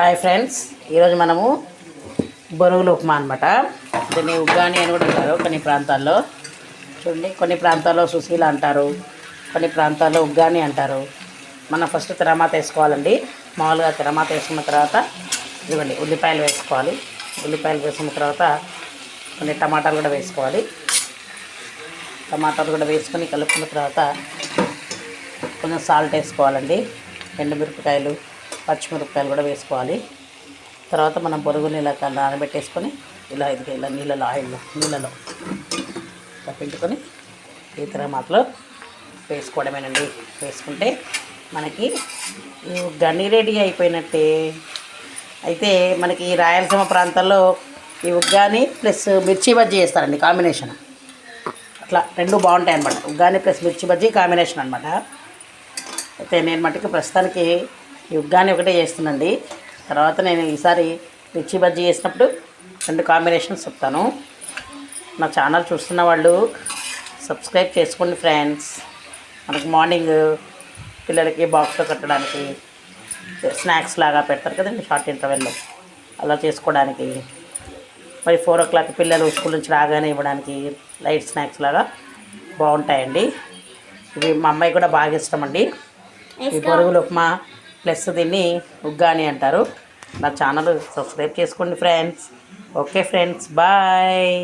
Hi friends, ఈరోజు మనము బొరుగుల ఉప్మా అనమాట. దీన్ని ఉగ్గాని అని కూడా అంటారు కొన్ని ప్రాంతాల్లో. చూడండి, కొన్ని ప్రాంతాల్లో సుశీల అంటారు, కొన్ని ప్రాంతాల్లో ఉగ్గాని అంటారు. మనం ఫస్ట్ తిరమాత వేసుకోవాలండి. మామూలుగా తిరమాత వేసుకున్న తర్వాత ఇదిగోండి ఉల్లిపాయలు వేసుకోవాలి. ఉల్లిపాయలు వేసుకున్న తర్వాత కొన్ని టమాటాలు కూడా వేసుకోవాలి. టమాటాలు కూడా వేసుకొని కలుపుకున్న తర్వాత కొంచెం సాల్ట్ వేసుకోవాలండి. ఎండుమిరపకాయలు, పచ్చిమిరపకాయలు కూడా వేసుకోవాలి. తర్వాత మనం బొరుగుని ఇలా నానబెట్టేసుకొని ఇలా నీళ్ళలో పిండుకొని ఈ తిరమాతలో వేసుకోవడమేనండి. వేసుకుంటే మనకి ఈ ఉగ్గాని రెడీ అయిపోయినట్టే. అయితే మనకి ఈ రాయలసీమ ప్రాంతాల్లో ఈ ఉగ్గాని ప్లస్ మిర్చి బజ్జీ చేస్తారండి, కాంబినేషన్. అట్లా రెండు బాగుంటాయి అన్నమాట. ఉగ్గాని ప్లస్ మిర్చి బజ్జీ కాంబినేషన్ అనమాట. అయితే నేను మటుకు ప్రస్తుతానికి ఈ ఉగ్గాని ఒకటే చేస్తున్నాండి. తర్వాత నేను ఈసారి మిర్చి బజ్జీ చేసినప్పుడు రెండు కాంబినేషన్స్ చెప్తాను. నా ఛానల్ చూస్తున్న వాళ్ళు సబ్స్క్రైబ్ చేసుకోండి ఫ్రెండ్స్. మనకు మార్నింగ్ పిల్లలకి బాక్స్లో కట్టడానికి స్నాక్స్ లాగా పెడతారు కదండి, షార్ట్ ఇంటర్వెల్లో అలా చేసుకోవడానికి. మరి 4 o'clock పిల్లలు స్కూల్ నుంచి రాగానే ఇవ్వడానికి లైట్ స్నాక్స్ లాగా బాగుంటాయండి. ఇవి మా అమ్మాయి కూడా బాగా ఇష్టం అండి. ఈ బొరుగుల ఉప్మా ప్లస్ దీన్ని ఉగ్గాని అంటారు. నా ఛానల్ సబ్స్క్రైబ్ చేసుకోండి ఫ్రెండ్స్. Okay friends, bye.